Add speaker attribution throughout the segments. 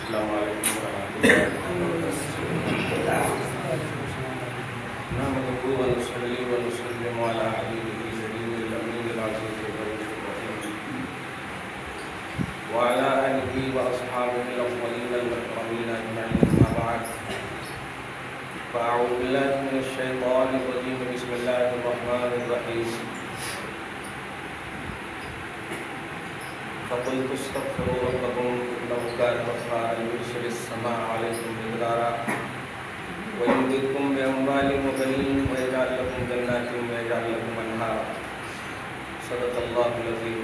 Speaker 1: السلام علیکم ورحمۃ اللہ نحمده ونصلي ونسلم على حبيبه النبي الأمين العزيز الرحيم وعلى آله وأصحابه الأولين المكرمين أجمعين أما بعد فأعوذ بالله من الشيطان الرجيم بسم الله الرحمن الرحيم فقلت استغفروا ربكم إنه كان غفارا يرسل السماء عليكم مدرارا ويمددكم بأموال وبنين ويجعل لكم جنات ويجعل لكم أنهارا صدق الله العظيم.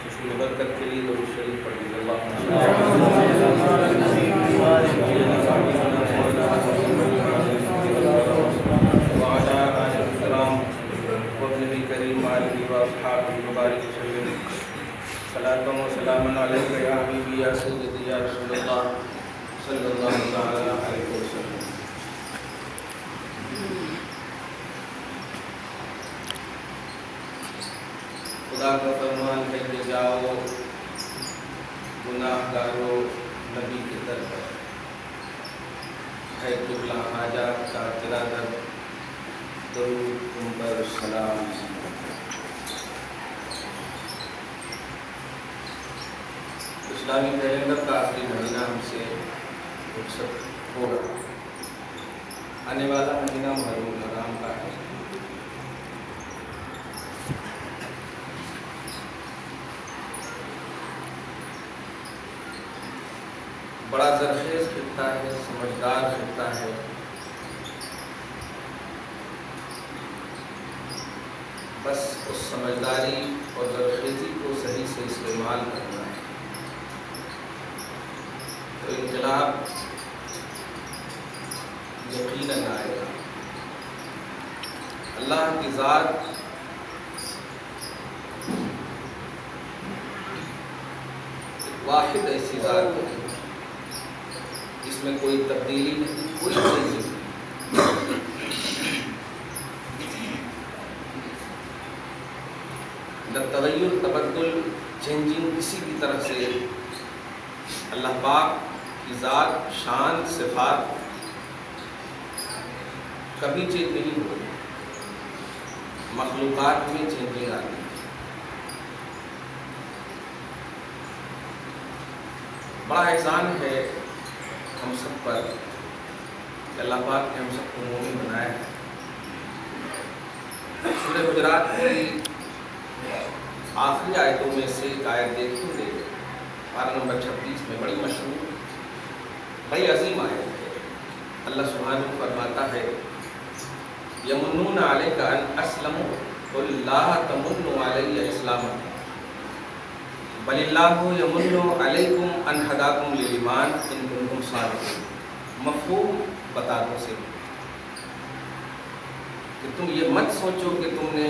Speaker 1: خوشی برکت کے لیے درود شریف پڑھ لیجیے. وعلى آل الكرام وابنه الكريم وآله وأصحابه وبارك وسلم. صلاة وسلام عليك يا حبيبي يا سيدي يا رسول الله صلی اللہ تعالی علیہ وسلم. خدا کا فرمان ہے کہ جاؤ گناہ گارو نبی کی طرف ہے قبلہ حاجات کا تیرا در درود تم پر سلام. اسلامی کیلنڈر کا آخری مہینہ ہم سے رخصت ہوگا. آنے والا مہینہ محرم الحرام کا ہے. بڑا زرخیز خطہ ہے, سمجھدار خطہ ہے. بس اس سمجھداری اور زرخیزی کو صحیح سے استعمال کرنا ہے تو انقلاب یقیناً آئے گا. اللہ کی ذات واحد ایسی ذات ہے جس میں کوئی تبدیلی نہیں, کوئی چیز نہیں. نہ تغیر, تبدل, چینجنگ کسی بھی طرح سے اللہ پاک کی ذات, شان, صفات کبھی چینج نہیں ہوئی. مخلوقات میں چینجنگ آتی ہے. بڑا احسان ہے ہم سب پر کہ اللہ پاک نے ہم سب کو مومن بنایا ہے. سورہ حجرات کی آخری آیتوں میں سے ایک آیت دیکھیں گے, پارہ نمبر 36 میں, بڑی مشہور, بڑی عظیم آیت ہے. اللہ سبحانہ فرماتا ہے یمنون علیک ان اسلموا قل لا تمنوا علی اسلامکم بل اللہ یمن علیکم ان ہداکم للایمان ان کنتم صادقین. مفہوم بتا دو سے کہ تم یہ مت سوچو کہ تم نے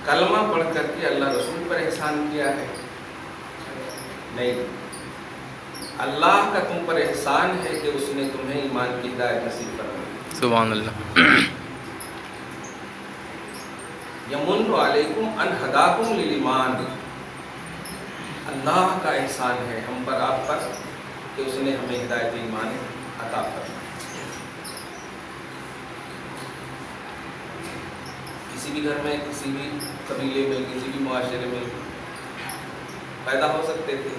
Speaker 1: کلمہ پڑھ کر کے اللہ رسول پر احسان کیا ہے. نہیں, اللہ کا تم پر احسان ہے کہ اس نے تمہیں ایمان کی ہدایت نصیب فرمائی.
Speaker 2: سبحان اللہ.
Speaker 1: یمن علیکم ان ہداکم للایمان, اللہ کا احسان ہے ہم پر, آپ پر, کہ اس نے ہمیں ہدایت ایمان عطا فرمائی. کسی بھی گھر میں, کسی بھی قبیلے میں, کسی بھی معاشرے میں پیدا ہو سکتے تھے,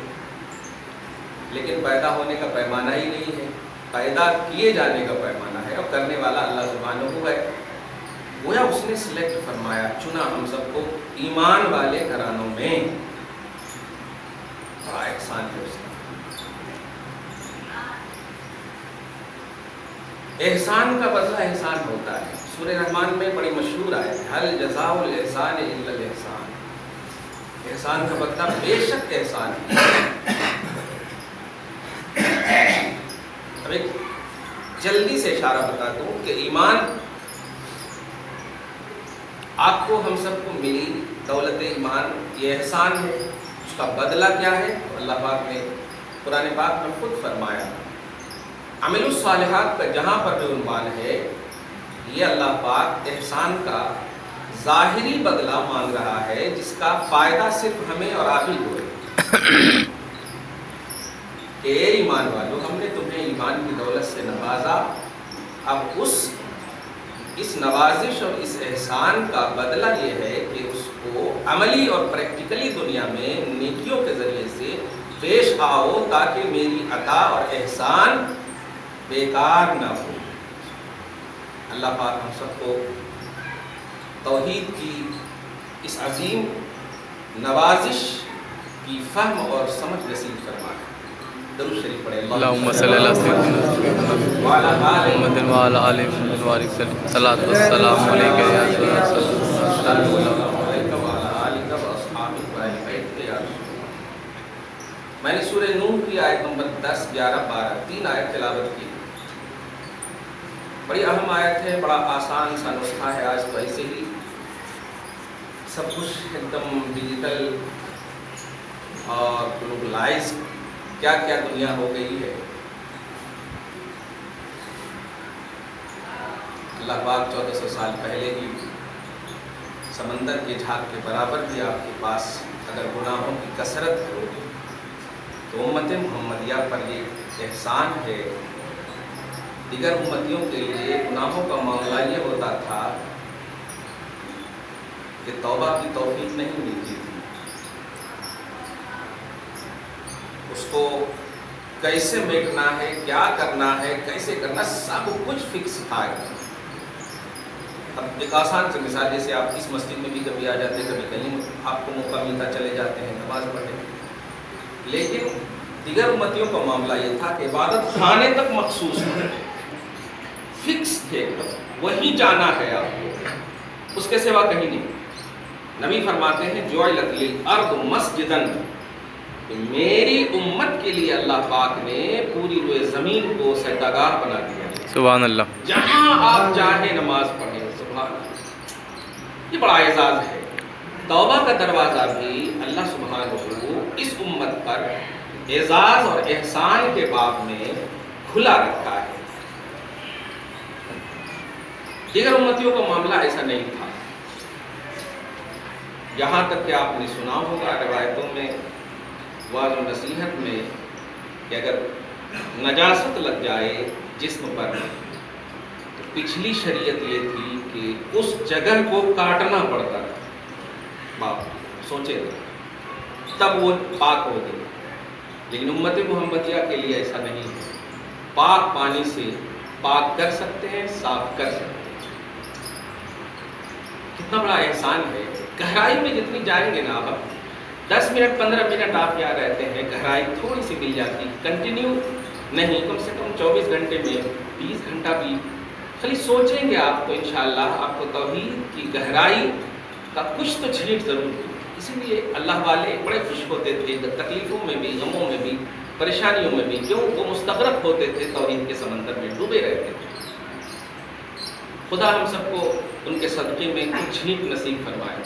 Speaker 1: لیکن پیدا ہونے کا پیمانہ ہی نہیں ہے, پیدا کیے جانے کا پیمانہ ہے. اور کرنے والا اللہ سبحانہ ہوا ہے. گویا اس نے سلیکٹ فرمایا, چنا ہم سب کو ایمان والے گھرانوں میں. بڑا احسان ہے اس کا. احسان کا بدلہ احسان ہوتا ہے. سورہ رحمان میں بڑی مشہور آیت ہے, هل جزاء الاحسان الا الاحسان. احسان کا بدلہ بے شک احسان ہے. اب ایک جلدی سے اشارہ بتا دوں کہ ایمان آپ کو, ہم سب کو ملی دولت ایمان, یہ احسان ہے. اس کا بدلہ کیا ہے؟ تو اللہ پاک نے قرآن پاک میں خود فرمایا. عمل الصالحات کا جہاں پر بھی عنوان ہے, یہ اللہ پاک احسان کا ظاہری بدلہ مانگ رہا ہے, جس کا فائدہ صرف ہمیں اور آپ ہی کو ہے. کہ اے ایمان والو، ہم نے تمہیں ایمان کی دولت سے نوازا، اب اس نوازش اور اس احسان کا بدلہ یہ ہے کہ اس کو عملی اور پریکٹیکلی دنیا میں نیکیوں کے ذریعے سے پیش آؤ، تاکہ میری عطا اور احسان بیکار نہ ہو۔ اللہ پاک ہم سب کو توحید کی اس عظیم نوازش کی فہم اور سمجھ نصیب فرمائے۔ درود شریف پڑھیں۔
Speaker 2: اللہم صلی اللہ محمد وعلی آل محمد وبارک وسلم۔ صلاۃ والسلام علیک یا رسول اللہ۔
Speaker 1: میں نے سورہ نوح کی آیت نمبر 10، 11، 12 تین آیت تلاوت کی۔ بڑی اہم آیت ہے، بڑا آسان سا نسخہ ہے۔ آج تو ایسے ہی سب کچھ ایک دم ڈیجیٹل اور گلوبلائز کیا کیا دنیا ہو گئی ہے۔ اللہ پاک 1400 سال پہلے ہی سمندر کے جھاگ کے برابر بھی آپ کے پاس اگر گناہوں کی کثرت ہو تو امت محمدیہ پر یہ احسان ہے۔ دیگر امتیوں کے لیے گناہوں کا معاملہ یہ ہوتا تھا کہ توبہ کی توفیق نہیں ملتی تھی، اس کو کیسے میٹنا ہے، کیا کرنا ہے، کیسے کرنا، سب کچھ فکس تھا۔ اب ایک آسان سی مثال، جیسے آپ اس مسجد میں بھی کبھی آ جاتے ہیں، کبھی کہیں آپ کو موقع ملتا چلے جاتے ہیں نماز پڑھنے، لیکن دیگر امتیوں کا معاملہ یہ تھا کہ عبادت خانے تک مخصوص تھے، فکس تھے، وہی جانا ہے آپ کو، اس کے سوا کہیں نہیں۔ نبی فرماتے ہیں جعلت للارض مسجدا، کہ میری امت کے لیے اللہ پاک نے پوری روئے زمین کو سجدہ بنا دیا۔
Speaker 2: سبحان اللہ۔
Speaker 1: جہاں آپ چاہیں نماز پڑھیں۔ سبحان اللہ، یہ بڑا اعزاز ہے۔ توبہ کا دروازہ بھی اللہ سبحانہ کو اس امت پر اعزاز اور احسان کے باب میں کھلا رکھا ہے۔ دیگر امتیوں کا معاملہ ایسا نہیں تھا، یہاں تک کہ آپ نے سنا ہوگا روایتوں میں، وعظ و نصیحت میں، کہ اگر نجاست لگ جائے جسم پر تو پچھلی شریعت یہ تھی کہ اس جگہ کو کاٹنا پڑتا تھا۔ باپ سوچے تب وہ پاک ہو گئی، لیکن امت محمدیہ کے لیے ایسا نہیں ہے۔ پاک پانی سے پاک کر سکتے ہیں، صاف کر سکتے ہیں۔ کتنا بڑا احسان ہے۔ گہرائی میں جتنی جائیں گے نا آپ، 10 منٹ 15 منٹ آپ یہاں رہتے ہیں، گہرائی تھوڑی سی مل جاتی، کنٹینیو نہیں، کم سے کم 24 گھنٹے میں 20 گھنٹہ بھی خالی سوچیں گے آپ، تو انشاءاللہ آپ کو توحید کی گہرائی کا کچھ تو جھیٹ ضرور ہوگی۔ اسی لیے اللہ والے بڑے خوش ہوتے تھے تکلیفوں میں بھی، غموں میں بھی، پریشانیوں میں بھی، کیوں؟ وہ مستغرق ہوتے تھے، توحید کے سمندر میں ڈوبے رہتے تھے۔ خدا ہم سب کو ان کے صدقے میں کچھ جھیٹ نصیب فرمائے۔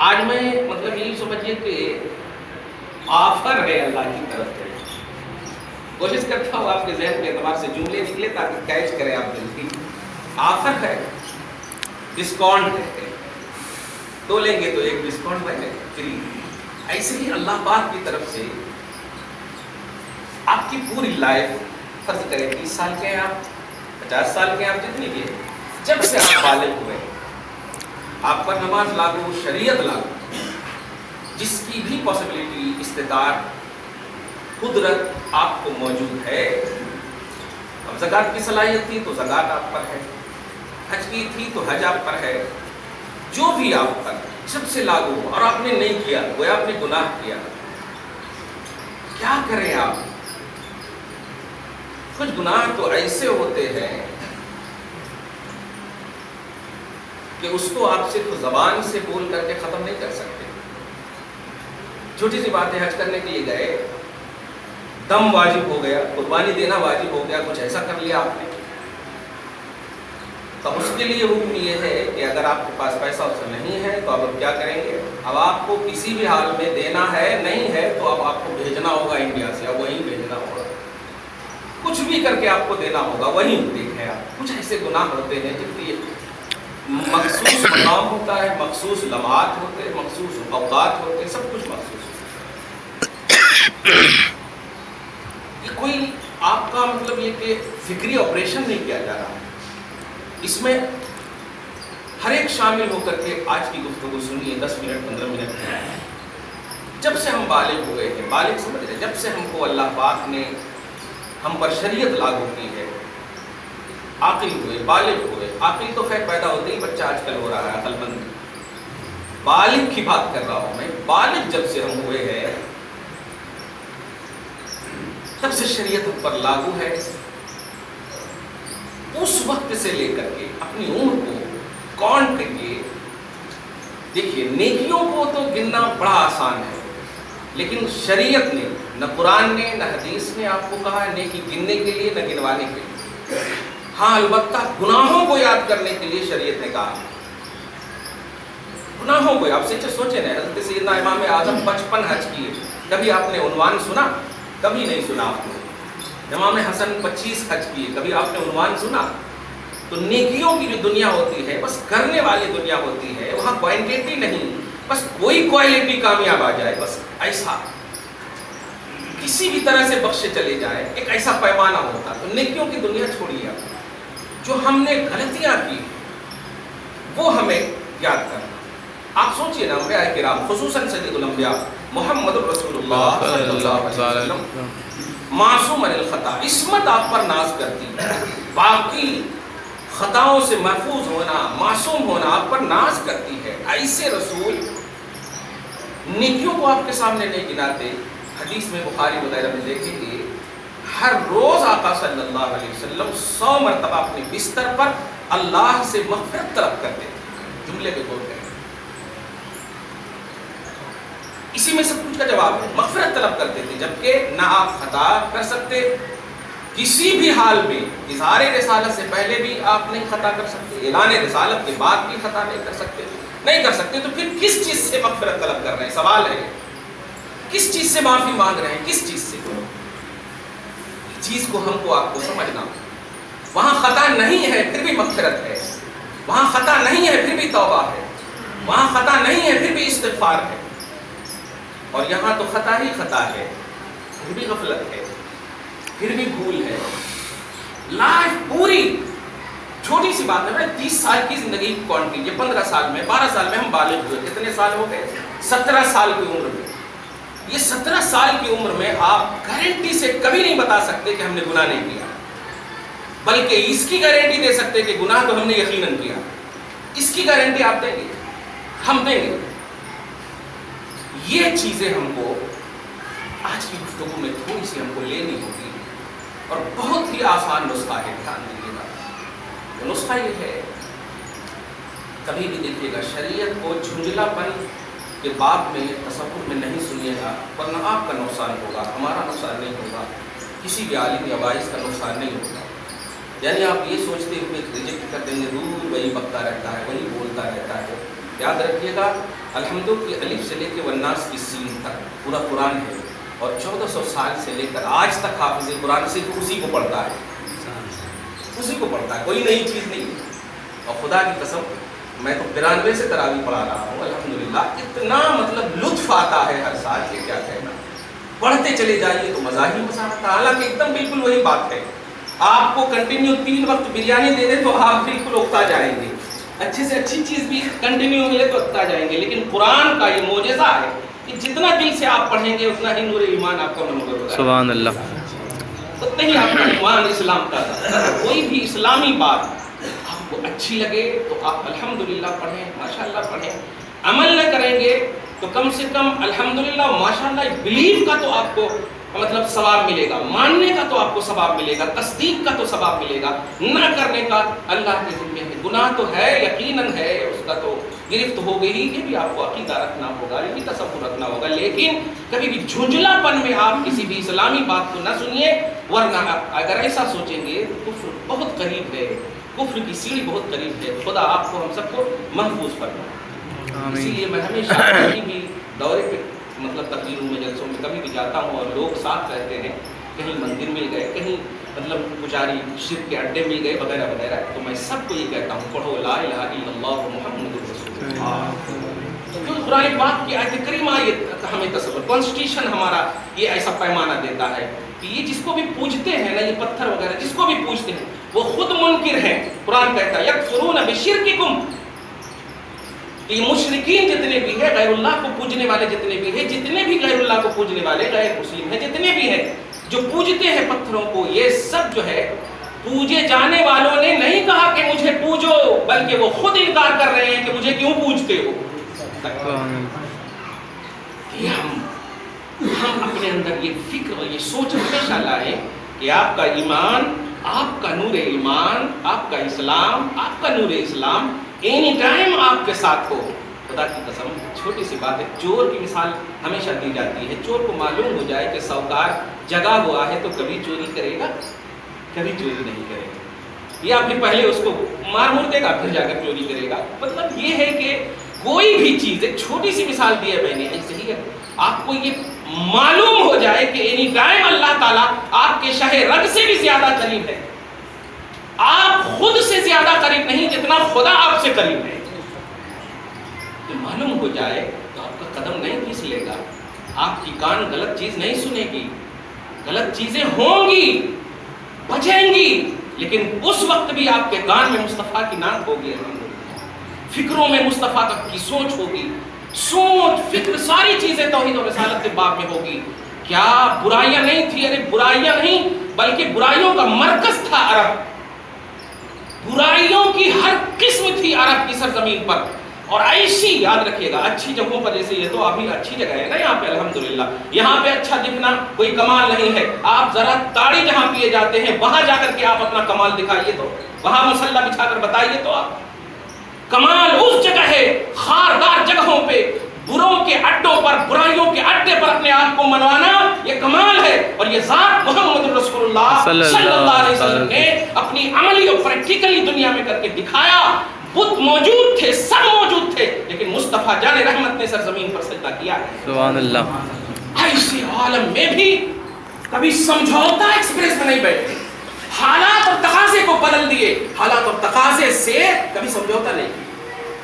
Speaker 1: آج میں مطلب یہی سمجھیے کہ آفر ہے اللہ کی طرف سے۔ کوشش کرتا ہوں آپ کے ذہن کے اعتبار سے جملے نکلے تاکہ کیچ کریں آپ جلدی۔ آفر ہے، ڈسکاؤنٹ ہے، 2 لیں گے تو 1 ڈسکاؤنٹ ہے، فری۔ ایسے ہی اللہ پاک کی طرف سے آپ کی پوری لائف، فرض کریں 30 سال کے ہیں آپ، 50 سال کے ہیں آپ، جتنی بھی ہے، جب سے آپ بالغ ہوئے آپ پر نماز لاگو، شریعت لاگو، جس کی بھی پاسبلٹی، استطاعت، قدرت آپ کو موجود ہے۔ اب زکوٰۃ کی صلاحیت تھی تو زکوٰۃ آپ پر ہے، حج کی تھی تو حج آپ پر ہے، جو بھی آپ پر سب سے لاگو ہو، اور آپ نے نہیں کیا، گویا آپ نے گناہ کیا۔ کیا کریں آپ؟ کچھ گناہ تو ایسے ہوتے ہیں کہ اس کو آپ صرف زبان سے بول کر کے ختم نہیں کر سکتے۔ چھوٹی سی بات ہے، حج کرنے کے لیے گئے، دم واجب ہو گیا، قربانی دینا واجب ہو گیا، کچھ ایسا کر لیا آپ نے، تو اس کے لیے حکم یہ ہے کہ اگر آپ کے پاس پیسہ اس سے نہیں ہے تو اب کیا کریں گے؟ اب آپ کو کسی بھی حال میں دینا ہے، نہیں ہے تو اب آپ کو بھیجنا ہوگا انڈیا سے، اب وہیں بھیجنا ہوگا، کچھ بھی کر کے آپ کو دینا ہوگا، وہیں دیکھیں آپ۔ کچھ ایسے گناہ ہوتے ہیں جن کی مخصوص مقام ہوتا ہے، مخصوص لمحات ہوتے ہیں، مخصوص اوقات ہوتے ہیں، سب کچھ مخصوص ہوتا ہے۔ یہ کوئی آپ کا مطلب یہ کہ فکری آپریشن نہیں کیا جا رہا، اس میں ہر ایک شامل ہو کر کے آج کی گفتگو سنیے 10 منٹ 15 منٹ۔ جب سے ہم بالغ ہوئے ہیں، بالغ سمجھ رہے، جب سے ہم کو اللہ پاک نے ہم پر شریعت لاگو کی ہے، عاقل ہوئے، بالغ ہوئے، عاقل تو خیر پیدا ہوتے ہی بچہ آج کل ہو رہا ہے عقل مند، بالغ کی بات کر رہا ہوں میں، بالغ جب سے ہم ہوئے ہیں تب سے شریعت ہم پر لاگو ہے۔ اس وقت سے لے کر کے اپنی عمر کو کاؤنٹ کریے، دیکھیے نیکیوں کو تو گننا بڑا آسان ہے، لیکن شریعت نے، نہ قرآن نے نہ حدیث نے آپ کو کہا ہے نیکی گننے کے لیے نہ گنوانے کے لیے۔ ہاں البتہ گناہوں کو یاد کرنے کے لیے شریعت نے کہا، گناہوں کو آپ سے سوچیں نا، حضرت سیدنا امام اعظم 55 حج کیے، کبھی آپ نے عنوان سنا؟ کبھی نہیں سنا آپ نے۔ امام حسن 25 حج کیے، کبھی آپ نے عنوان سنا؟ تو نیکیوں کی جو دنیا ہوتی ہے بس کرنے والی دنیا ہوتی ہے، وہاں کوانٹیٹی نہیں، بس کوئی کوالٹی کامیاب آ جائے، بس ایسا کسی بھی طرح سے بخشے چلے جائے، ایک ایسا پیمانہ ہوتا۔ تو نیکیوں کی دنیا چھوڑیے، جو ہم نے غلطیاں کی وہ ہمیں یاد کرنا۔ آپ سوچئے نا انبیاء کرام، خصوصاً سید الانبیاء محمد رسول اللہ صلی اللہ علیہ وسلم، معصوم عن الخطا، عصمت آپ پر ناز کرتی ہے، باقی خطاؤں سے محفوظ ہونا، معصوم ہونا آپ پر ناز کرتی ہے۔ ایسے رسول نیکیوں کو آپ کے سامنے نہیں گناتے۔ حدیث میں بخاری وغیرہ میں دیکھیں گے ہر روز آقا صلی اللہ علیہ وسلم 100 مرتبہ اپنے بستر پر اللہ سے مغفرت طلب کرتے تھے، جملے پہ غور کریں، اسی میں سب کچھ کا جواب ہے، مغفرت طلب کرتے تھے، جبکہ نہ آپ خطا کر سکتے کسی بھی حال میں، اظہار رسالت سے پہلے بھی آپ نہیں خطا کر سکتے، اعلان رسالت کے بعد بھی خطا نہیں کر سکتے، تو پھر کس چیز سے مغفرت طلب کر رہے ہیں؟ سوال ہے، کس چیز سے معافی مانگ رہے ہیں؟ کس چیز سے؟ چیز کو ہم کو آپ کو سمجھنا، وہاں خطا نہیں ہے پھر بھی مغفرت ہے، وہاں خطا نہیں ہے پھر بھی توبہ ہے، وہاں خطا نہیں ہے پھر بھی استغفار ہے، اور یہاں تو خطا ہی خطا ہے، پھر بھی غفلت ہے، پھر بھی بھول ہے۔ لائف پوری چھوٹی سی بات ہے، 30 سال کی زندگی کاؤنٹ کیجیے، 15 سال میں 12 سال میں ہم بالغ ہوئے، کتنے سال ہو گئے؟ 17 سال کی عمر میں۔ یہ 17 سال کی عمر میں آپ گارنٹی سے کبھی نہیں بتا سکتے کہ ہم نے گناہ نہیں کیا، بلکہ اس کی گارنٹی دے سکتے کہ گناہ تو ہم نے یقیناً کیا، اس کی گارنٹی آپ دیں گے، ہم دیں گے۔ یہ چیزیں ہم کو آج کی گفتگو میں تھوڑی سی ہم کو لینی ہوگی، اور بہت ہی آسان نسخہ ہے، دھیان دیجیے گا۔ نسخہ یہ ہے، کبھی بھی دیکھیے گا شریعت کو جھنجھلا پن کے باب میں تصور میں نہیں سنیے گا، ورنہ آپ کا نقصان ہوگا، ہمارا نقصان نہیں ہوگا، کسی بھی عالم یا باعث کا نقصان نہیں ہوگا۔ یعنی آپ یہ سوچتے ہوئے ریجیکٹ کر دیں گے، دور وہی بکتا رہتا ہے، وہی بولتا رہتا ہے۔ یاد رکھیے گا الحمد کی الف سے لے کے والناس کی سین تک پورا قرآن ہے، اور 1400 سال سے لے کر آج تک حافظ قرآن صرف اسی کو پڑھتا ہے، اسی کو پڑھتا ہے، کوئی نئی چیز نہیں ہے۔ اور خدا کی قسم میں تو 92 سے تراویح پڑھا رہا ہوں، الحمدللہ اتنا مطلب لطف آتا ہے ہر سال کہ کیا کہنا، پڑھتے چلے جائیے تو مزہ ہی مزہ آتا ہے۔ حالانکہ ایک دم بالکل وہی بات ہے، آپ کو کنٹینیو 3 وقت بریانی دے دیں تو آپ بالکل اکتا جائیں گے، اچھے سے اچھی چیز بھی کنٹینیو ملے تو اکتا جائیں گے، لیکن قرآن کا یہ معجزہ ہے کہ جتنا دل سے آپ پڑھیں گے اتنا ہی نور ایمان آپ کا منور ہوگا،
Speaker 2: سبحان اللہ،
Speaker 1: اتنا ہی آپ کا ایمان اسلام کا کوئی بھی اسلامی بات آپ کو اچھی لگے تو آپ الحمدللہ پڑھیں، ماشاءاللہ پڑھیں، عمل نہ کریں گے تو کم سے کم الحمدللہ ماشاءاللہ بلیف کا تو آپ کو مطلب ثواب ملے گا، ماننے کا تو آپ کو ثواب ملے گا، تصدیق کا تو ثواب ملے گا، نہ کرنے کا اللہ کے ذمہ ہے۔ گناہ تو ہے، یقیناً ہے، اس کا تو گرفت ہو گئی، یہ بھی آپ کو عقیدہ رکھنا ہوگا، یہ بھی تصور رکھنا ہوگا، لیکن کبھی بھی جھنجھلا پن میں آپ کسی بھی اسلامی بات کو نہ سنیے، ورنہ اگر ایسا سوچیں گے تو کفر بہت قریب ہے، کفر کی سیڑھی بہت قریب ہے۔ خدا آپ کو ہم سب کو محفوظ فرمائے۔ اسی لیے میں ہمیشہ کہیں بھی دورے پہ مطلب تقریروں میں جلسوں میں کبھی بھی جاتا ہوں اور لوگ ساتھ رہتے ہیں، کہیں مندر مل گئے، کہیں مطلب پجاری شرک کے اڈے مل گئے وغیرہ وغیرہ، تو میں سب کو یہ کہتا ہوں پڑھو لا الہ الا اللہ محمد رسول اللہ۔ تو قرآن پاک کی آیت کریمہ یہ ہمیں تصور، کانسٹیٹیوشن ہمارا یہ ایسا پیمانہ دیتا ہے کہ یہ جس کو بھی پوجتے ہیں نا، یہ پتھر وغیرہ جس کو بھی پوجتے ہیں وہ خود منکر ہیں. قرآن کہتا ہے یکفرون بشرککم، یہ مشرکین جتنے بھی ہیں، غیر اللہ کو پوجنے والے جتنے بھی ہیں، جتنے بھی غیر اللہ کو پوجنے والے غیر مسلم ہیں جتنے بھی ہیں جو پوجتے ہیں پتھروں کو، یہ سب جو ہے پوجے جانے والوں نے نہیں کہا کہ مجھے پوجو، بلکہ وہ خود انکار کر رہے ہیں کہ مجھے کیوں پوجتے ہو. یہ ہم اپنے اندر یہ فکر اور یہ سوچ ہمیشہ لائیں کہ آپ کا ایمان، آپ کا نور ایمان، آپ کا اسلام، آپ کا نور اسلام اینی ٹائم آپ کے ساتھ ہو. خدا کی قسم چھوٹی سی بات ہے، چور کی مثال ہمیشہ دی جاتی ہے. چور کو معلوم ہو جائے کہ سوکار جگا ہوا ہے تو کبھی چوری کرے گا؟ کبھی چوری نہیں کرے گا، یا پھر پہلے اس کو مار مور دے گا پھر جا کر چوری کرے گا. مطلب یہ ہے کہ کوئی بھی چیز، ایک چھوٹی سی مثال دی ہے میں نے، ایسے ہی آپ کو یہ معلوم ہو جائے کہ اینی ٹائم اللہ تعالیٰ آپ کے شہ رگ سے بھی زیادہ قریب ہے، آپ خود سے زیادہ قریب نہیں جتنا خدا آپ سے قریب ہے. یہ معلوم ہو جائے تو آپ کا قدم نہیں پھسل لے گا، آپ کی کان غلط چیز نہیں سنے گی، غلط چیزیں ہوں گی، بچیں گی، لیکن اس وقت بھی آپ کے کان میں مصطفیٰ کی نعت ہوگی، فکروں میں مصطفیٰ کی سوچ ہوگی، سوچ فکر ساری چیزیں توحید و رسالت کے باب میں ہوگی. کیا برائیاں نہیں تھی؟ ارے برائیاں نہیں، بلکہ برائیوں کا مرکز تھا عرب، برائیوں کی ہر قسم تھی عرب کی سرزمین پر. اور ایسی یاد رکھیے گا اچھی جگہوں پر، جیسے یہ تو ابھی اچھی جگہ ہے نا یہاں پہ الحمدللہ، یہاں پہ اچھا دکھنا کوئی کمال نہیں ہے. آپ ذرا تاڑی جہاں پیے جاتے ہیں وہاں جا کر کے آپ اپنا کمال دکھائیے، تو وہاں مصلی بچھا کر بتائیے تو آپ کمال اس جگہ ہے. خاردار جگہوں پہ، بروں کے اڈوں پر، برائیوں کے اڈے پر اپنے آپ کو منوانا یہ کمال ہے. اور یہ ذات محمد رسول اللہ صلی اللہ علیہ وسلم نے اپنی عملی اور پریکٹیکلی دنیا میں کر کے دکھایا. بت موجود تھے، سب موجود تھے، لیکن مصطفیٰ جان رحمت نے سرزمین پر سجدہ کیا ہے.
Speaker 2: سبحان اللہ.
Speaker 1: ایسے عالم میں بھی کبھی سمجھوتا ایکسپریس میں نہیں بیٹھے، حالات اور تقاضے کو بدل دیے، حالات اور تقاضے سے کبھی سمجھوتا نہیں.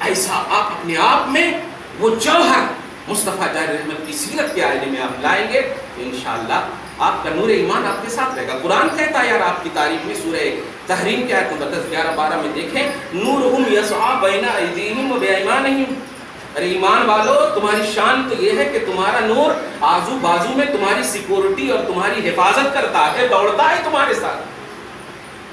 Speaker 1: ایسا آپ اپنے آپ میں وہ جوہر مصطفیٰ جان رحمت کی سیرت کے آئینے میں آپ لائیں گے تو انشاءاللہ آپ کا نور ایمان آپ کے ساتھ رہے گا. قرآن کہتا ہے یار آپ کی تعریف میں سورہ تحریم کے آیت نمبر 11-12 میں دیکھیں، نورہم یسعی بین ایدیہم و بایمانہم. ارے ایمان والو، تمہاری شان تو یہ ہے کہ تمہارا نور آزو بازو میں تمہاری سیکورٹی اور تمہاری حفاظت کرتا ہے، دوڑتا ہے تمہارے ساتھ.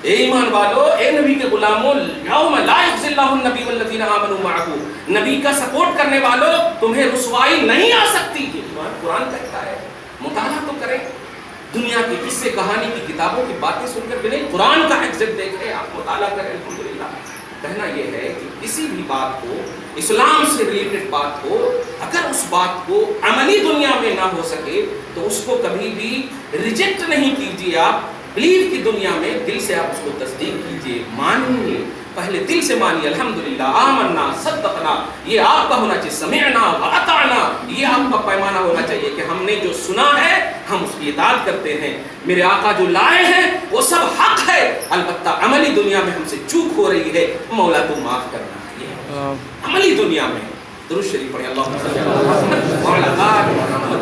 Speaker 1: اے ایمان والو، اے نبی کے غلاموں، یوم لا یخزی اللہ النبی والذین آمنوا معہ، نبی کا سپورٹ کرنے والوں تمہیں رسوائی نہیں آ سکتی. یہ قرآن کہتا ہے. مطالعہ تو کریں، دنیا کی قصے کہانی کی کتابوں کی باتیں سن کر بھی نہیں، قرآن کا ایگزٹ دیکھیں، آپ مطالعہ کریں. الحمدللہ کہنا یہ ہے کہ کسی بھی بات کو، اسلام سے ریلیٹڈ بات کو، اگر اس بات کو عملی دنیا میں نہ ہو سکے تو اس کو کبھی بھی ریجیکٹ نہیں کیجیے. آپ بلیو کی دنیا میں دل سے آپ اس کو تصدیق کیجیے، مانیے، پہلے دل سے مانیے. الحمدللہ، آمنا، صدقنا، یہ آپ کا ہونا چاہیے. سمعنا واطعنا، یہ آپ کا پیمانہ ہونا چاہیے کہ ہم نے جو سنا ہے ہم اس کی اطاعت کرتے ہیں. میرے آقا جو لائے ہیں وہ سب حق ہے، البتہ عملی دنیا میں ہم سے چوک ہو رہی ہے، مولا تو معاف کرنا. عملی دنیا میں درود شریف پڑھیں. اللہم صلی علی محمد وعلی آل محمد.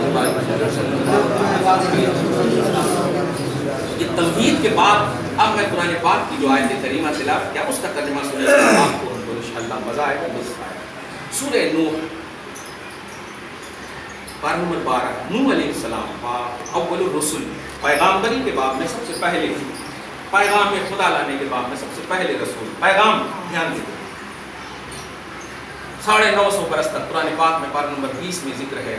Speaker 1: یہ تمہید کے بعد اب میں قرآن پاک کی جو آیت کریمہ تلاوت کیا اس کا ترجمہ سنیں تو آپ کو انشاءاللہ مزہ آئے گا، لطف آئے گا. سورہ نوح پارہ نمبر 12. نوح علیہ السلام اول الرسل، پیغامبری کے باب میں سب سے پہلے، پیغام خدا لانے کے باب میں سب سے پہلے رسول. پیغام دھیان دیں، 950 برس تک قرآن پاک میں پارہ نمبر 20 میں ذکر ہے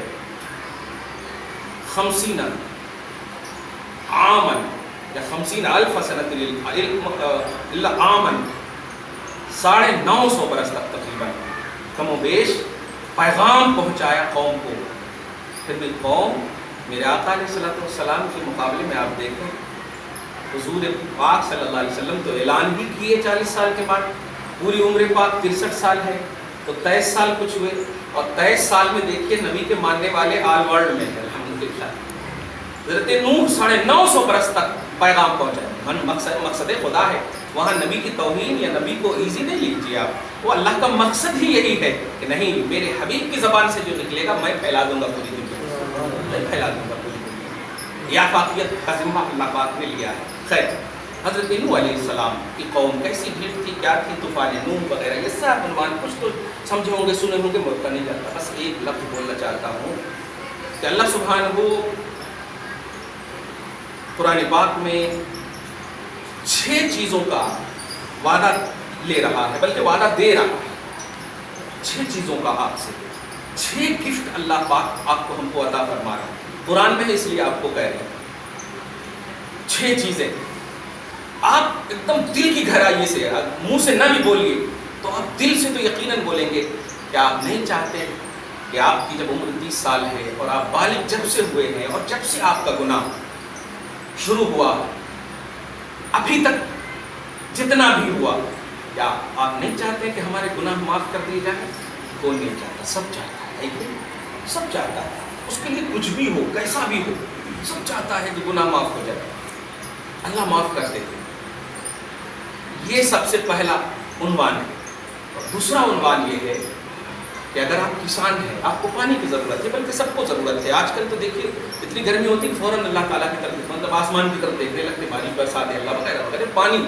Speaker 1: 50 عامن یا 50,000 سنۃ الا عامن، 950 برس تک تقریباً کم و بیش پیغام پہنچایا قوم کو. پھر بھی قوم میرے آقا علیہ السلام کے مقابلے میں آپ دیکھیں، حضور پاک صلی اللہ علیہ وسلم تو اعلان بھی کیے 40 سال کے بعد، پوری عمر پاک 63 سال ہے تو 23 سال کچھ ہوئے، اور 23 سال میں دیکھیے نبی کے ماننے والے آل ورلڈ میں ہیں الحمدللہ. حضرت نوح 950 برس تک پیغام پہنچایا. مقصد خدا ہے، وہاں نبی کی توہین یا نبی کو ایزی نہیں لیجیے آپ، وہ اللہ کا مقصد ہی یہی ہے کہ نہیں، میرے حبیب کی زبان سے جو نکلے گا میں پھیلا دوں گا پوری دنیا. یہ آفاقیت کا ذمہ اللہ پاک نے لیا ہے. خیر، حضرت نوح علیہ السلام کی قوم کیسی بھیڑ تھی، کیا تھی، طوفان نوح وغیرہ، یہ سب عنوان کچھ تو سمجھے ہوں گے، سنے ہوں گے، موقع نہیں جاتا. بس ایک لفظ بولنا چاہتا ہوں کہ اللہ سبحانہ قرآن پاک میں 6 چیزوں کا وعدہ لے رہا ہے، بلکہ وعدہ دے رہا ہے. 6 چیزوں کا آپ سے، 6 گفٹ اللہ پاک آپ کو ہم کو عطا فرما رہا ہے. قرآن میں ہے اس لیے آپ کو کہہ رہے ہیں 6 چیزیں. آپ ایک دم دل کی گہرائی سے، منہ سے نہ بھی بولیے تو آپ دل سے تو یقیناً بولیں گے کہ آپ نہیں چاہتے کہ آپ کی جب عمر 30 سال ہے اور آپ بالغ جب سے ہوئے ہیں اور جب سے آپ کا گناہ شروع ہوا ابھی تک جتنا بھی ہوا، کیا آپ نہیں چاہتے کہ ہمارے گناہ معاف کر دیے جائیں؟ کون نہیں چاہتا؟ سب چاہتا ہے، سب چاہتا ہے. اس کے لیے کچھ بھی ہو، کیسا بھی ہو، سب چاہتا ہے کہ گناہ معاف ہو جائے. اللہ معاف کر دیتے. یہ سب سے پہلا عنوان ہے. اور دوسرا عنوان یہ ہے کہ اگر آپ کسان ہیں، آپ کو پانی کی ضرورت ہے، بلکہ سب کو ضرورت ہے. آج کل تو دیکھیے اتنی گرمی ہوتی ہے، فوراً اللہ تعالیٰ کی طرف، مطلب آسمان کی طرف دیکھنے لگتے، بارش برسات ہے اللہ وغیرہ وغیرہ. پانی،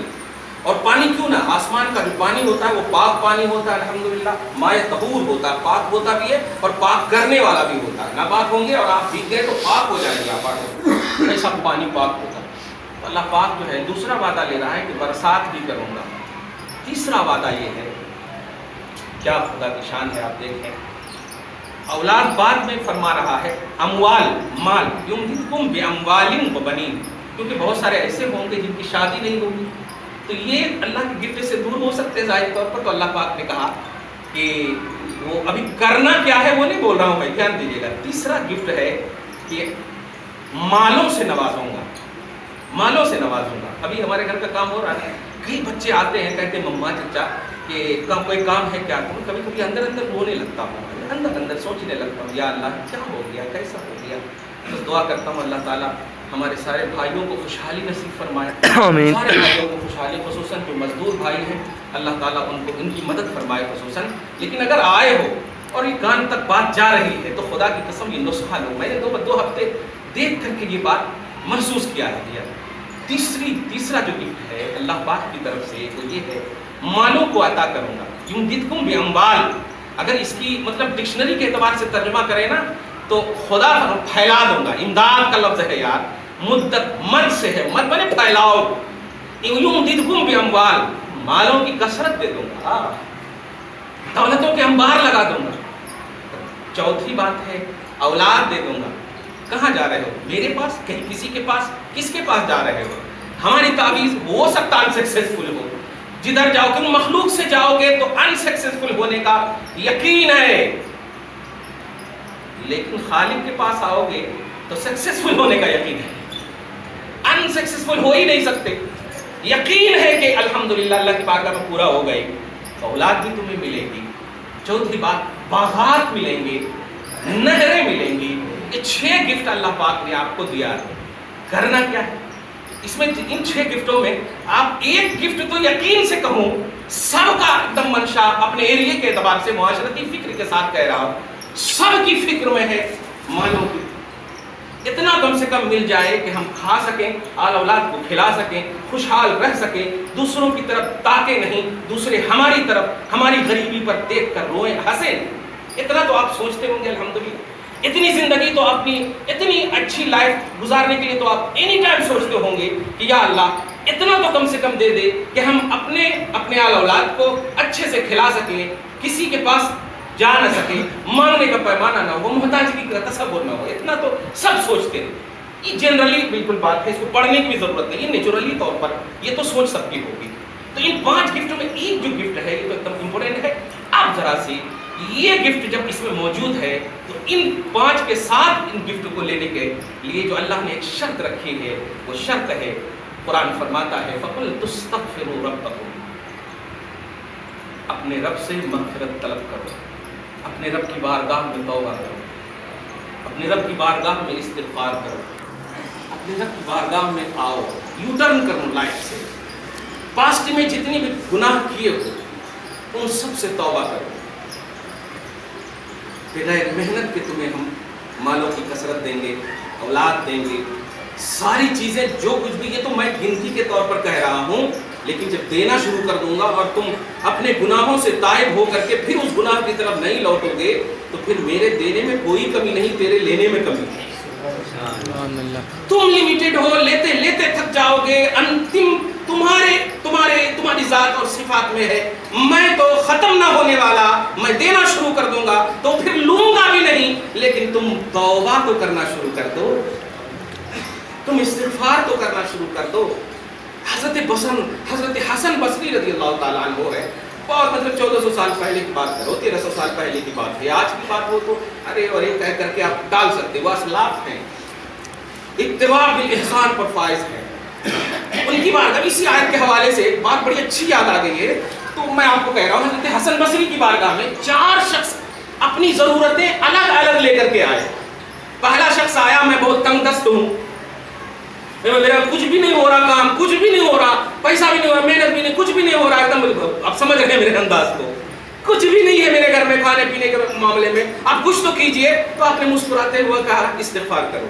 Speaker 1: اور پانی کیوں نہ، آسمان کا جو پانی ہوتا ہے وہ پاک پانی ہوتا ہے، الحمدللہ مائع طہور ہوتا ہے، پاک ہوتا بھی ہے اور پاک کرنے والا بھی ہوتا ہے. ناپاک ہوں گے اور آپ بھیگ گئے تو پاک ہو جائیں گے آپ، ایسا پانی پاک ہوتا ہے. اللہ پاک جو ہے دوسرا وعدہ لے رہا ہے کہ برسات بھی کروں گا. تیسرا وعدہ یہ ہے، کیا خدا کی شان ہے، آپ دیکھیں اولاد بعد میں فرما رہا ہے اموال، مال، یمددکم باموال وبنین، کیونکہ بہت سارے ایسے ہوں گے جن کی شادی نہیں ہوگی تو یہ اللہ کے گفٹ سے دور ہو سکتے ہیں ظاہر طور پر. تو اللہ پاک نے کہا کہ وہ ابھی کرنا کیا ہے وہ نہیں بول رہا ہوں میں، دھیان دیجیے گا. تیسرا گفٹ ہے کہ مالوں سے نوازوں گا، مالوں سے نوازوں گا. ابھی ہمارے گھر کا کام ہو رہا ہے، کئی بچے آتے ہیں کہتے ہیں مما چچا کہ کوئی کام ہے کیا کروں. کبھی کبھی اندر اندر رونے لگتا ہوں، اندر اندر سوچنے لگتا ہوں، یا اللہ کیا ہو گیا، کیسا ہو گیا. بس دعا کرتا ہوں اللہ تعالیٰ ہمارے سارے بھائیوں کو خوشحالی نصیب فرمائے.
Speaker 2: آمین.
Speaker 1: سارے بھائیوں کو خوشحالی، خصوصاً جو مزدور بھائی ہیں اللہ تعالیٰ ان کو ان کی مدد فرمائے خصوصاً. لیکن اگر آئے ہو اور یہ کان تک بات جا رہی ہے تو خدا کی قسم یہ نسخہ لو. میں نے 2 ہفتے دیکھ کر کے یہ بات محسوس کیا ہے. تیسرا جو گفٹ ہے اللہ پاک کی طرف سے وہ یہ ہے مالوں کو عطا کروں گا. یمددکم باموال، اگر اس کی مطلب ڈکشنری کے اعتبار سے ترجمہ کریں نا تو خدا پھیلا دوں گا. امداد کا لفظ ہے یار، مدت مد سے ہے، مد بنے پھیلاؤ. یمددکم باموال، مالوں کی کثرت دے دوں گا، دولتوں کے انبار لگا دوں گا. چوتھی بات ہے اولاد دے دوں گا. کہاں جا رہے ہو؟ میرے پاس، کہیں کسی کے پاس، کس کے پاس جا رہے ہو؟ ہماری تعویذ ہو سکتا ان سکسیسفل ہو، جدھر جاؤ کہ مخلوق سے جاؤ گے تو ان سکسیسفل ہونے کا یقین ہے، لیکن خالق کے پاس آؤ گے تو سکسیسفل ہونے کا یقین ہے. ان سکسیسفل ہو ہی نہیں سکتے. یقین ہے کہ الحمدللہ اللہ کی بارگاہ میں پورا ہو گئی، اولاد بھی تمہیں ملے گی. چوتھی بات باغات ملیں گے، نہریں ملیں گی. یہ 6 گفٹ اللہ پاک نے آپ کو دیا ہے. کرنا کیا ہے اس میں؟ ان 6 گفٹوں میں آپ ایک گفٹ تو یقین سے کہوں سب کا ایک دم منشا اپنے ایریے کے اعتبار سے معاشرتی فکر کے ساتھ کہہ رہا ہوں، سب کی فکر میں ہے مالوں کی. اتنا کم سے کم مل جائے کہ ہم کھا سکیں، آل اولاد کو کھلا سکیں، خوشحال رہ سکیں، دوسروں کی طرف تاکیں نہیں، دوسرے ہماری طرف ہماری غریبی پر دیکھ کر روئیں ہنسیں. اتنا تو آپ سوچتے ہوں گے الحمدللہ. اتنی زندگی تو اپنی اتنی اچھی لائف گزارنے کے لیے تو آپ اینی ٹائم سوچتے ہوں گے کہ یا اللہ اتنا تو کم سے کم دے دے کہ ہم اپنے آل اولاد کو اچھے سے کھلا سکیں، کسی کے پاس جا نہ سکیں، مانگنے کا پیمانہ نہ ہو، محتاجگی کا تصور نہ ہو. اتنا تو سب سوچتے ہیں. یہ جنرلی بالکل بات ہے، اس کو پڑھنے کی بھی ضرورت نہیں، یہ نیچرلی طور پر یہ تو سوچ سب کی ہوگی. تو ان 5 گفٹوں میں ایک جو گفٹ ہے یہ تو ایک دم امپورٹنٹ ہے. آپ ذرا سی یہ گفٹ جب اس میں موجود ہے تو ان 5 کے ساتھ ان گفٹ کو لینے کے لیے جو اللہ نے ایک شرط رکھی ہے وہ شرط ہے، قرآن فرماتا ہے فَقُلْتُ اسْتَغْفِرُوا رَبَّكُمْ، اپنے رب سے مغفرت طلب کرو، اپنے رب کی بارگاہ میں توبہ کرو، اپنے رب کی بارگاہ میں استغفار کرو، اپنے رب کی بارگاہ میں آؤ، یو ٹرن کرو لائف سے. پاسٹ میں جتنی بھی گناہ کیے ہو ان سب سے توبہ کرو. بغیر محنت کے تمہیں ہم مالوں کی کثرت دیں گے، اولاد دیں گے، ساری چیزیں جو کچھ بھی، یہ تو میں گنتی کے طور پر کہہ رہا ہوں، لیکن جب دینا شروع کر دوں گا اور تم اپنے گناہوں سے تائب ہو کر کے پھر اس گناہ کی طرف نہیں لوٹو گے تو پھر میرے دینے میں کوئی کمی نہیں، تیرے لینے میں کمی ہے۔ تم لمیٹڈ ہو، لیتے لیتے تھک جاؤ گے، انتم تمہاری ذات اور صفات میں ہے میں تو ختم نہ ہونے والا، میں دینا شروع کر دوں گا تو پھر لوں گا بھی نہیں، لیکن تم توبہ تو کرنا شروع کر دو، تم استغفار تو کرنا شروع کر دو۔ حضرت حسن بصری رضی اللہ تعالیٰ عنہ ہے، بہت مطلب 1400 سال پہلے کی بات کرو، 1300 سال پہلے کی بات ہے، آج کی بات ہو تو ارے اور یہ کہہ کر کے آپ ڈال سکتے ہو، اسلاف ہیں، اتباع بالاحسان پر فائز ہے۔ ان کی بارگاہ اسی آیت کے حوالے سے ایک بات بڑی اچھی یاد آ گئی ہے، تو میں آپ کو کہہ رہا ہوں حضرت حسن بصری کی بارگاہ میں 4 شخص اپنی ضرورتیں الگ الگ لے کر کے آئے۔ پہلا شخص آیا، میں بہت تنگ دست ہوں، میرا کچھ بھی نہیں ہو رہا، کام کچھ بھی نہیں ہو رہا، پیسہ بھی نہیں ہو رہا، محنت بھی نہیں، کچھ بھی نہیں ہو رہا، ایک دم اب سمجھ رہے ہیں میرے انداز کو، کچھ بھی نہیں ہے میرے گھر میں کھانے پینے کے معاملے میں، آپ کچھ تو کیجئے۔ تو آپ نے مسکراتے ہوئے کہا استغفار کرو،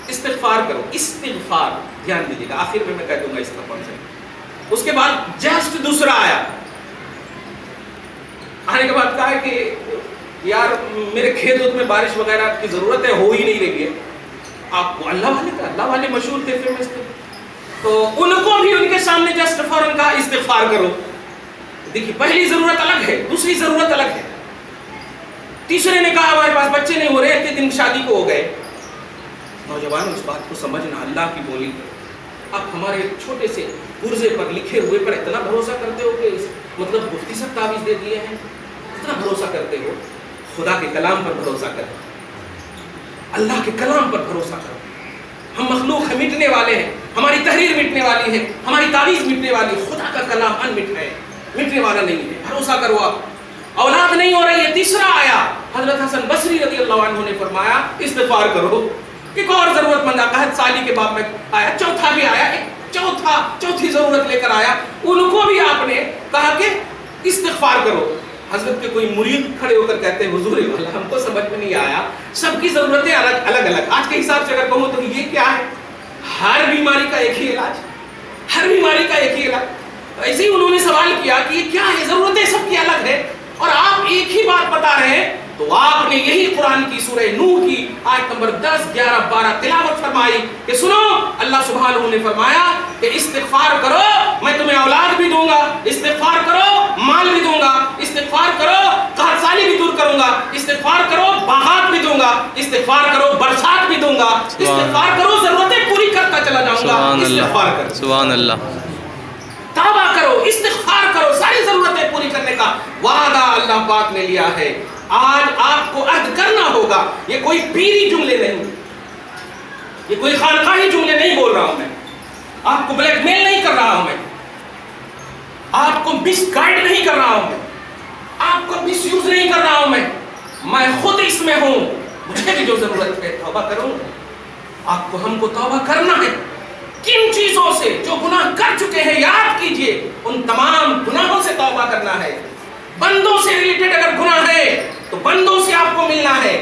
Speaker 1: استغفار کرو، استغفار، دھیان دیجیے گا، آخر میں کہہ دوں گا اس کا کانسیپٹ۔ اس کے بعد جسٹ دوسرا آیا، آنے کے بعد کہا کہ یار میرے کھیت میں بارش وغیرہ کی ضرورت ہے، ہو ہی نہیں رہی ہے، آپ کو اللہ والے مشہور تھے، فیمس تھے، تو ان کو بھی ان کے سامنے جسٹ فوراً کہا استغفار کرو۔ دیکھیے پہلی ضرورت الگ ہے، دوسری ضرورت الگ ہے۔ تیسرے نے کہا ہمارے پاس بچے نہیں ہو رہے، اتنے دن شادی کو ہو گئے۔ نوجوان اس بات کو سمجھنا، اللہ کی بولی آپ ہمارے چھوٹے سے پرزے پر لکھے ہوئے پر اتنا بھروسہ کرتے ہو کہ مطلب مفتی صاحب تعویذ دے دیے ہیں، اتنا بھروسہ کرتے ہو؟ خدا کے کلام پر بھروسہ کرو، اللہ کے کلام پر بھروسہ کرو۔ ہم مخلوق ہیں، مٹنے والے ہیں، ہماری تحریر مٹنے والی ہے، ہماری تعویذ مٹنے والی ہے، خدا کا کلام انمٹ ہے، مٹنے والا نہیں ہے، بھروسہ کرو۔ آپ اولاد نہیں ہو رہی ہے، تیسرا آیا، حضرت حسن بصری رضی اللہ عنہ نے فرمایا استغفار کرو۔ ایک اور ضرورت مند قحط سالی کے باب میں آیا، چوتھا بھی آیا، چوتھی ضرورت لے کر آیا، ان کو بھی آپ نے کہا کہ استغفار کرو۔ حضرت کے کوئی مرید کھڑے ہو کر کہتے ہیں حضور والا ہم کو سمجھ میں نہیں آیا، سب کی ضرورتیں الگ الگ، آج کے حساب سے اگر کہوں تو یہ کیا ہے؟ ہر بیماری کا ایک ہی علاج، ہر بیماری کا ایک ہی علاج۔ ایسے ہی انہوں نے سوال کیا کہ یہ کیا ہے، ضرورتیں سب کی الگ ہے اور آپ ایک ہی بات بتا رہے ہیں۔ تو آپ نے یہی قرآن کی سورہ نوح کی آیت نمبر 10، 11، 12 تلاوت فرمائی کہ سنو، اللہ سبحانہ نے فرمایا کہ استغفار کرو میں تمہیں اولاد بھی دوں گا، استغفار کرو مال بھی دوں گا، استغفار کرو قحط سالی بھی دور کروں گا، استغفار کرو باغات بھی دوں گا، استغفار کرو برسات بھی دوں گا، استغفار کرو ضرورتیں پوری کرتا چلا جاؤں گا۔ استغفار کرو، سبحان اللہ، توبہ کرو، استغفار کرو، ساری ضرورتیں پوری کرنے کا وعدہ اللہ پاک نے لیا ہے۔ آج آپ کو عہد کرنا ہوگا، یہ کوئی پیری جملے نہیں، یہ کوئی خانقاہی جملے نہیں بول رہا ہوں میں، آپ کو بلیک میل نہیں کر رہا ہوں میں، آپ کو مس گائیڈ نہیں کر رہا ہوں میں، آپ کو مس یوز نہیں کر رہا ہوں میں خود اس میں ہوں، مجھے بھی جو ضرورت ہے توبہ کروں۔ آپ کو ہم کو توبہ کرنا ہے، کن چیزوں سے جو گناہ کر چکے ہیں یاد کیجئے، ان تمام گناہوں سے توبہ کرنا ہے۔ بندوں سے ریلیٹڈ اگر گناہ ہے تو بندوں سے آپ کو ملنا ہے،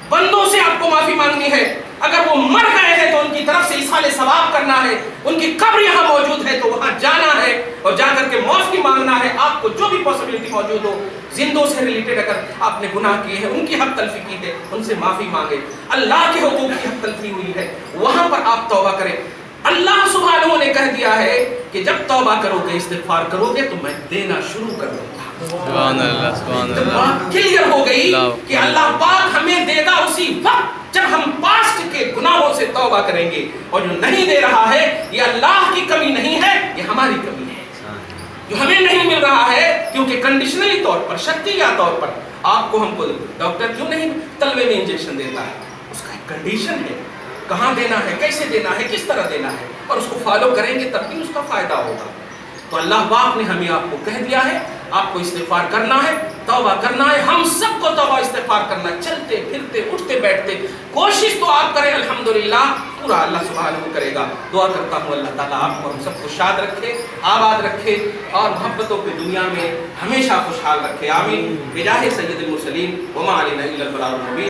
Speaker 1: بندوں سے آپ کو معافی مانگنی ہے۔ اگر وہ مر گئے ہیں تو ان کی طرف سے ایصال ثواب کرنا ہے، ان کی قبر یہاں موجود ہے تو وہاں جانا ہے اور جا کر کے معافی مانگنا ہے۔ آپ کو جو بھی پاسبلٹی موجود ہو، زندوں سے ریلیٹڈ اگر آپ نے گناہ کیے ہیں، ان کی حق تلفی کی ہے، ان سے معافی مانگے۔ اللہ کے حقوق کی حق تلفی ہوئی ہے، وہاں پر آپ توبہ کریں۔ اللہ سبحانہ نے کہہ دیا ہے کہ جب توبہ کرو گے، استغفار کرو گے تو میں دینا شروع کر دوں گا۔ سبحان اللہ، سبحان اللہ، کلیئر ہو گئی کہ اللہ پاک ہمیں دے گا اسی وقت جب ہم پاسٹ کے گناہوں سے توبہ کریں گے، اور جو نہیں دے رہا ہے یہ اللہ کی کمی نہیں ہے، یہ ہماری کمی ہے۔ جو ہمیں نہیں مل رہا ہے کیونکہ کنڈیشنلی طور پر، شرطیہ طور پر آپ کو ہم کو ڈاکٹر کیوں نہیں تلوے میں انجیکشن دیتا ہے، اس کا ایک کنڈیشن ہے، کہاں دینا ہے، کیسے دینا ہے، کس طرح دینا ہے، اور اس کو فالو کریں گے تب بھی اس کا فائدہ ہوگا۔ تو اللہ پاک نے ہمیں آپ کو کہہ دیا ہے آپ کو استغفار کرنا ہے، توبہ کرنا ہے، ہم سب کو توبہ استغفار کرنا ہے، چلتے پھرتے اٹھتے بیٹھتے کوشش تو آپ کریں، الحمدللہ پورا اللہ سبحانہ کرے گا۔ دعا کرتا ہوں اللہ تعالیٰ آپ کو ہم سب کو شاد رکھے، آباد رکھے اور محبتوں کی دنیا میں ہمیشہ خوشحال رکھے، آمین۔ بجاہ سید المرسلین وما علینا الا البلاغ المبین۔